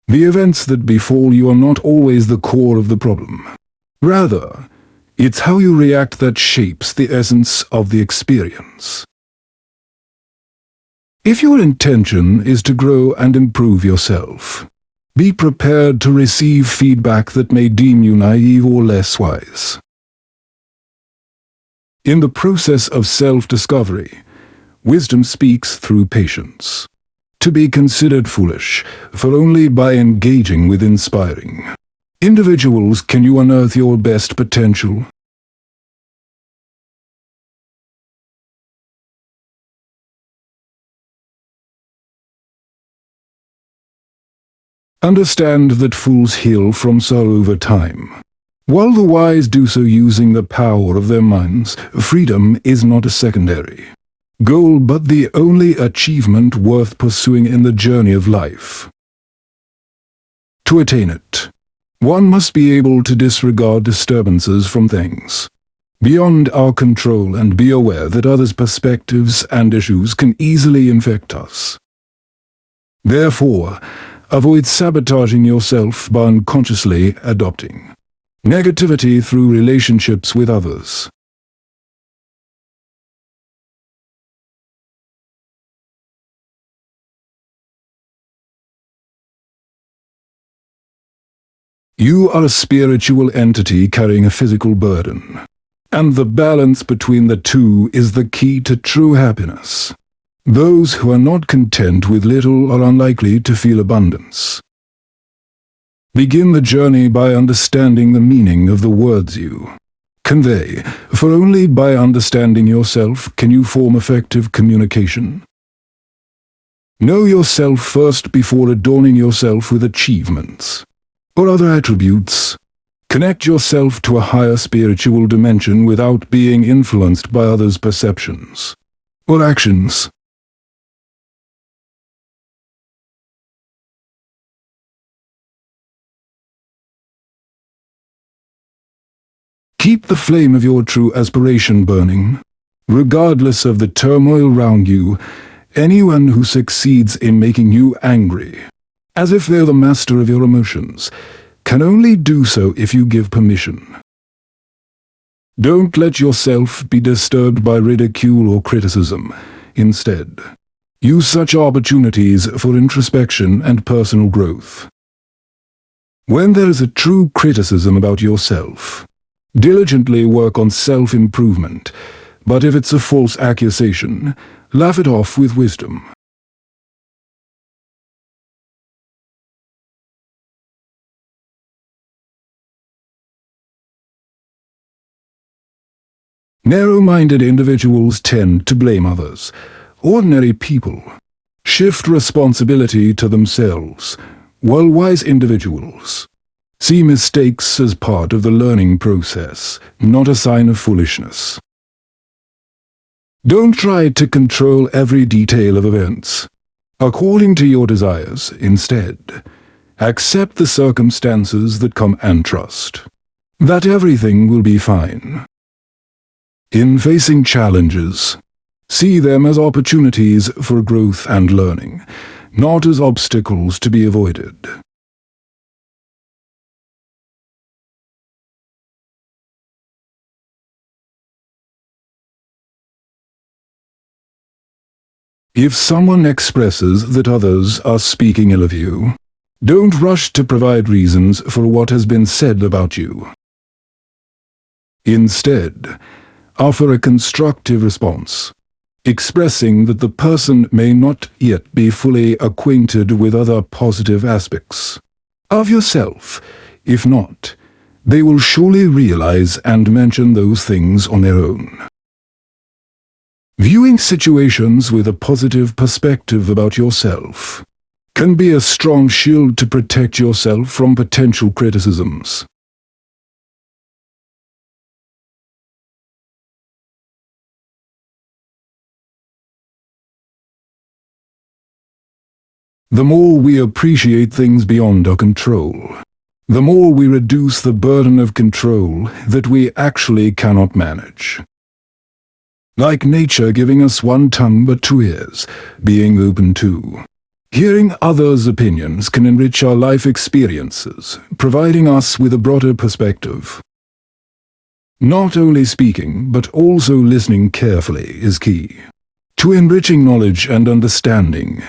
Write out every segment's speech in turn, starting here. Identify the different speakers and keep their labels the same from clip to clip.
Speaker 1: The events that befall you are not always the core of the problem. Rather, it's how you react that shapes the essence of the experience. If your intention is to grow and improve yourself, be prepared to receive feedback that may deem you naive or less wise. In the process of self-discovery, wisdom speaks through patience. To be considered foolish, for only by engaging with inspiring individuals can you unearth your best potential. Understand that fools heal from sorrow over time, while the wise do so using the power of their minds. Freedom is not a secondary goal but the only achievement worth pursuing in the journey of life. To attain it, one must be able to disregard disturbances from things beyond our control and be aware that others' perspectives and issues can easily infect us. Therefore, avoid sabotaging yourself by unconsciously adopting negativity through relationships with others. You are a spiritual entity carrying a physical burden, and the balance between the two is the key to true happiness. Those who are not content with little are unlikely to feel abundance. Begin the journey by understanding the meaning of the words you convey, for only by understanding yourself can you form effective communication. Know yourself first before adorning yourself with achievements or other attributes. Connect yourself to a higher spiritual dimension without being influenced by others' perceptions or actions. Keep the flame of your true aspiration burning. Regardless of the turmoil around you, anyone who succeeds in making you angry, as if they're the master of your emotions, can only do so if you give permission. Don't let yourself be disturbed by ridicule or criticism. Instead, use such opportunities for introspection and personal growth. When there is a true criticism about yourself, diligently work on self-improvement, but if it's a false accusation, laugh it off with wisdom. Narrow-minded individuals tend to blame others. Ordinary people shift responsibility to themselves, while wise individuals see mistakes as part of the learning process, not a sign of foolishness. Don't try to control every detail of events according to your desires. Instead, accept the circumstances that come and trust that everything will be fine. In facing challenges, see them as opportunities for growth and learning, not as obstacles to be avoided. If someone expresses that others are speaking ill of you, don't rush to provide reasons for what has been said about you. Instead, offer a constructive response, expressing that the person may not yet be fully acquainted with other positive aspects of yourself. If not, they will surely realize and mention those things on their own. Viewing situations with a positive perspective about yourself can be a strong shield to protect yourself from potential criticisms. The more we appreciate things beyond our control, the more we reduce the burden of control that we actually cannot manage. Like nature giving us one tongue but two ears, being open to Hearing others' opinions can enrich our life experiences, providing us with a broader perspective. Not only speaking, but also listening carefully is key to enriching knowledge and understanding.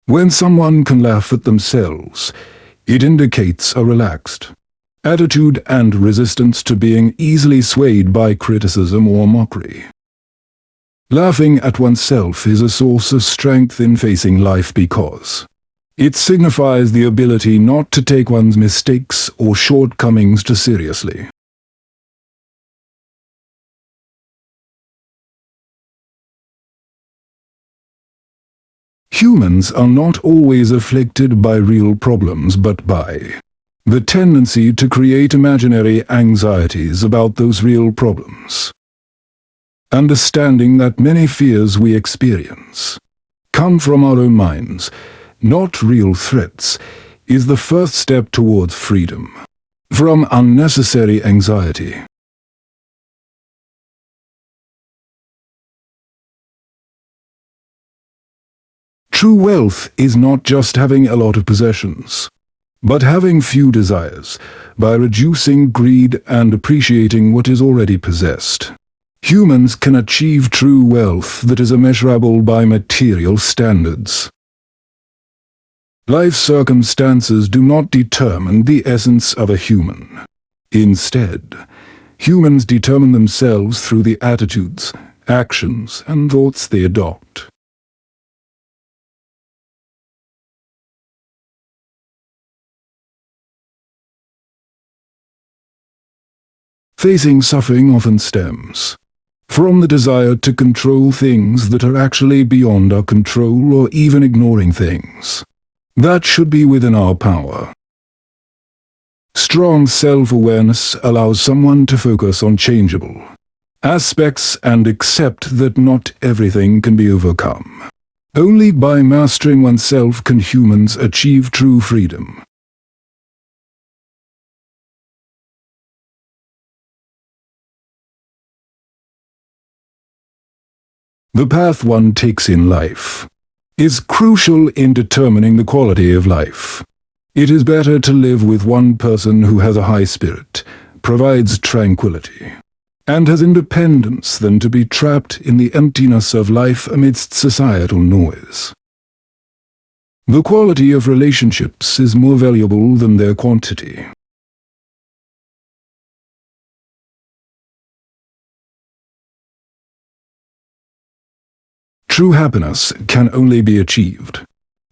Speaker 1: When someone can laugh at themselves, it indicates a relaxed attitude and resistance to being easily swayed by criticism or mockery. Laughing at oneself is a source of strength in facing life because it signifies the ability not to take one's mistakes or shortcomings too seriously. Humans are not always afflicted by real problems but by the tendency to create imaginary anxieties about those real problems. Understanding that many fears we experience come from our own minds, not real threats, is the first step towards freedom from unnecessary anxiety. True wealth is not just having a lot of possessions, but having few desires, by reducing greed and appreciating what is already possessed. Humans can achieve true wealth that is immeasurable by material standards. Life circumstances do not determine the essence of a human. Instead, humans determine themselves through the attitudes, actions, and thoughts they adopt. Facing suffering often stems from the desire to control things that are actually beyond our control, or even ignoring things that should be within our power. Strong self-awareness allows someone to focus on changeable aspects and accept that not everything can be overcome. Only by mastering oneself can humans achieve true freedom. The path one takes in life is crucial in determining the quality of life. It is better to live with one person who has a high spirit, provides tranquility, and has independence than to be trapped in the emptiness of life amidst societal noise. The quality of relationships is more valuable than their quantity. True happiness can only be achieved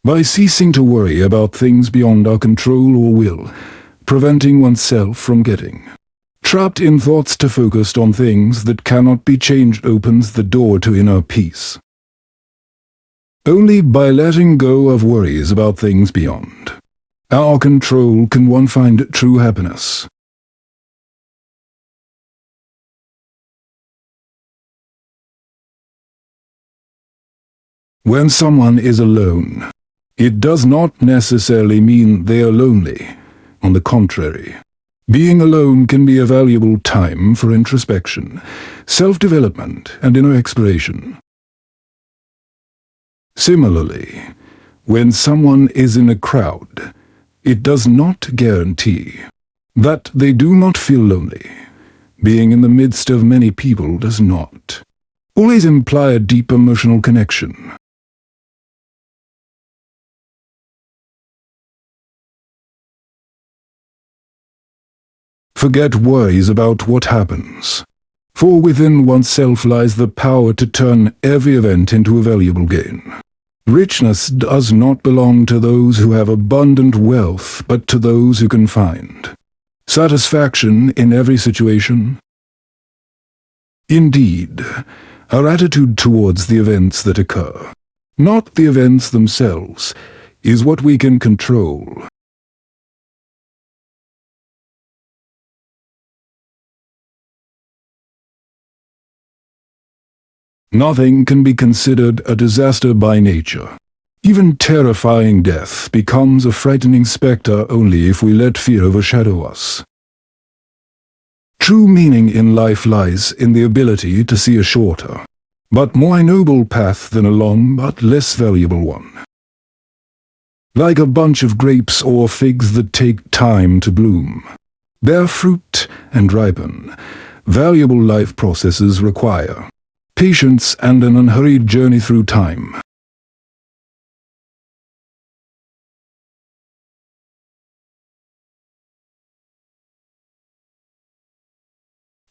Speaker 1: by ceasing to worry about things beyond our control or will, preventing oneself from getting trapped in thoughts to focused on things that cannot be changed opens the door to inner peace. Only by letting go of worries about things beyond our control can one find true happiness. When someone is alone, it does not necessarily mean they are lonely. On the contrary, being alone can be a valuable time for introspection, self-development, and inner exploration. Similarly, when someone is in a crowd, it does not guarantee that they do not feel lonely. Being in the midst of many people does not always imply a deep emotional connection. Forget worries about what happens, for within oneself lies the power to turn every event into a valuable gain. Richness does not belong to those who have abundant wealth, but to those who can find satisfaction in every situation. Indeed, our attitude towards the events that occur, not the events themselves, is what we can control. Nothing can be considered a disaster by nature. Even terrifying death becomes a frightening specter only if we let fear overshadow us. True meaning in life lies in the ability to see a shorter, but more noble path than a long but less valuable one. Like a bunch of grapes or figs that take time to bloom, bear fruit and ripen, valuable life processes require patience and an unhurried journey through time.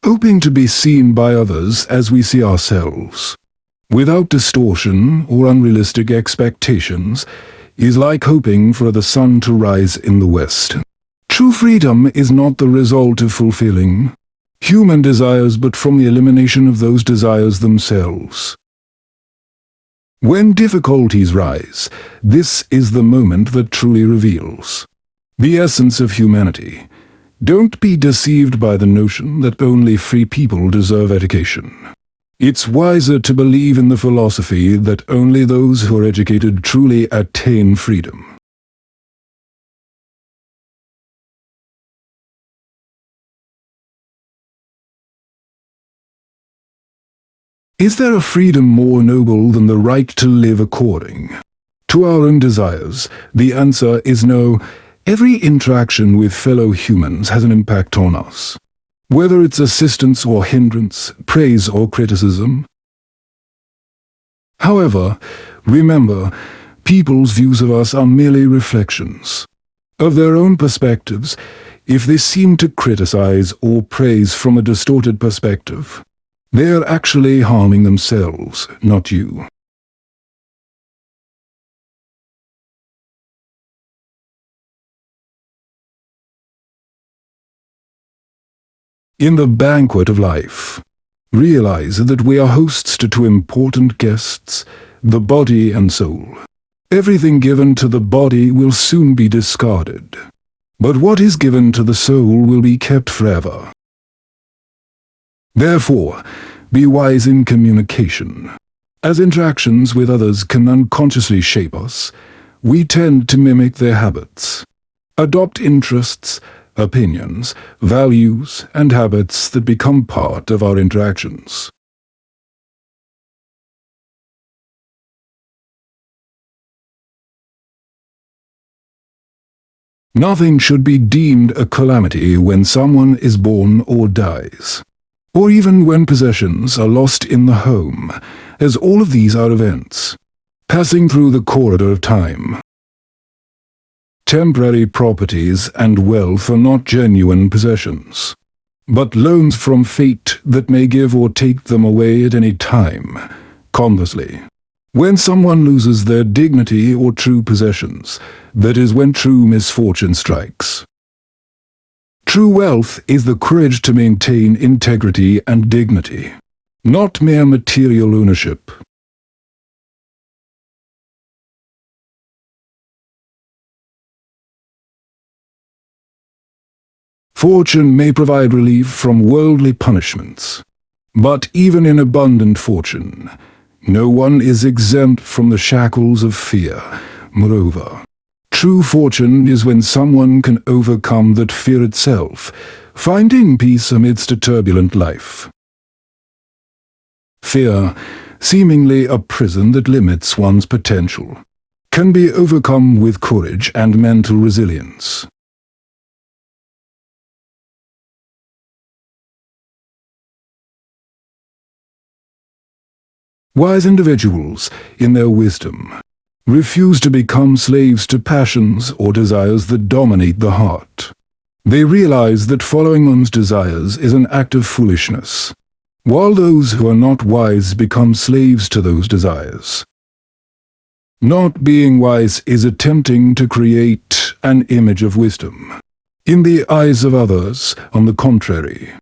Speaker 1: Hoping to be seen by others as we see ourselves, without distortion or unrealistic expectations, is like hoping for the sun to rise in the west. True freedom is not the result of fulfilling human desires but from the elimination of those desires themselves. When difficulties rise, this is the moment that truly reveals the essence of humanity. Don't be deceived by the notion that only free people deserve education. It's wiser to believe in the philosophy that only those who are educated truly attain freedom. Is there a freedom more noble than the right to live according to our own desires? The answer is no. Every interaction with fellow humans has an impact on us, whether it's assistance or hindrance, praise or criticism. However, remember, people's views of us are merely reflections of their own perspectives. If they seem to criticize or praise from a distorted perspective, they are actually harming themselves, not you. In the banquet of life, realize that we are hosts to two important guests, the body and soul. Everything given to the body will soon be discarded, but what is given to the soul will be kept forever. Therefore, be wise in communication. As interactions with others can unconsciously shape us, we tend to mimic their habits, adopt interests, opinions, values, and habits that become part of our interactions. Nothing should be deemed a calamity when someone is born or dies, or even when possessions are lost in the home, as all of these are events passing through the corridor of time. Temporary properties and wealth are not genuine possessions, but loans from fate that may give or take them away at any time. Conversely, when someone loses their dignity or true possessions, that is when true misfortune strikes. True wealth is the courage to maintain integrity and dignity, not mere material ownership. Fortune may provide relief from worldly punishments, but even in abundant fortune, no one is exempt from the shackles of fear. Moreover, true fortune is when someone can overcome that fear itself, finding peace amidst a turbulent life. Fear, seemingly a prison that limits one's potential, can be overcome with courage and mental resilience. Wise individuals, in their wisdom, refuse to become slaves to passions or desires that dominate the heart. They realize that following one's desires is an act of foolishness, while those who are not wise become slaves to those desires. Not being wise is attempting to create an image of wisdom in the eyes of others. On the contrary,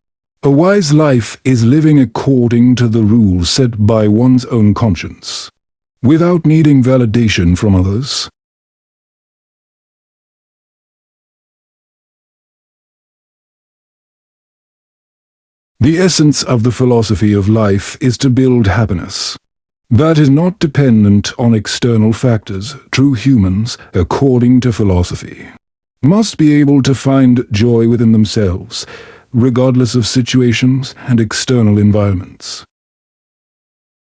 Speaker 1: a wise life is living according to the rules set by one's own conscience, without needing validation from others. The essence of the philosophy of life is to build happiness that is not dependent on external factors. True humans, according to philosophy, must be able to find joy within themselves, regardless of situations and external environments.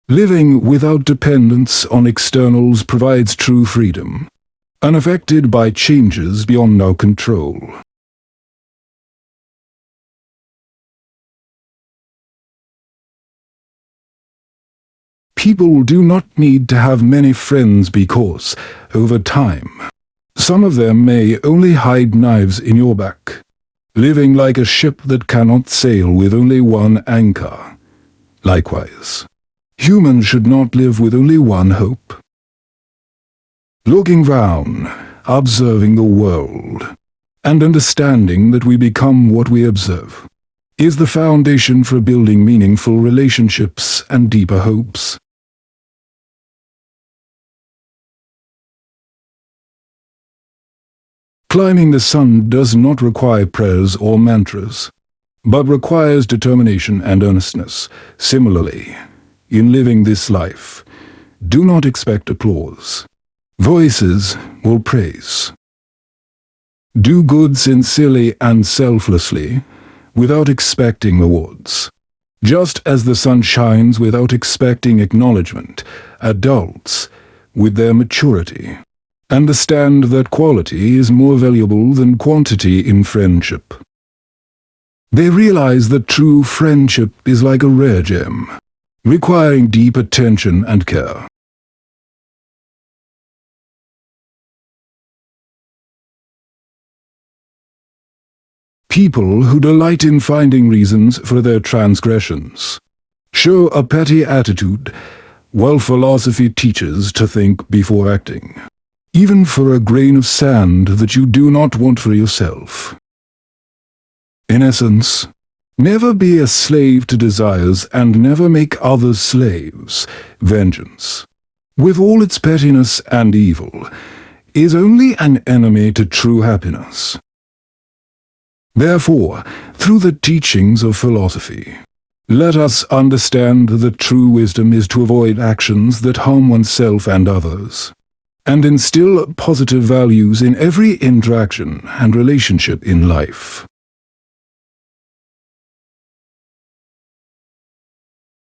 Speaker 1: Living without dependence on externals provides true freedom, unaffected by changes beyond our control. People do not need to have many friends because, over time, some of them may only hide knives in your back, living like a ship that cannot sail with only one anchor. Likewise, humans should not live with only one hope. Looking round, observing the world, and understanding that we become what we observe, is the foundation for building meaningful relationships and deeper hopes. Climbing the sun does not require prayers or mantras, but requires determination and earnestness. Similarly, in living this life, do not expect applause. Voices will praise. Do good sincerely and selflessly, without expecting rewards. Just as the sun shines without expecting acknowledgement, adults, with their maturity, understand that quality is more valuable than quantity in friendship. They realize that true friendship is like a rare gem, requiring deep attention and care. People who delight in finding reasons for their transgressions show a petty attitude, while philosophy teaches to think before acting, even for a grain of sand that you do not want for yourself. In essence, never be a slave to desires and never make others slaves. Vengeance, with all its pettiness and evil, is only an enemy to true happiness. Therefore, through the teachings of philosophy, let us understand that true wisdom is to avoid actions that harm oneself and others, and instill positive values in every interaction and relationship in life.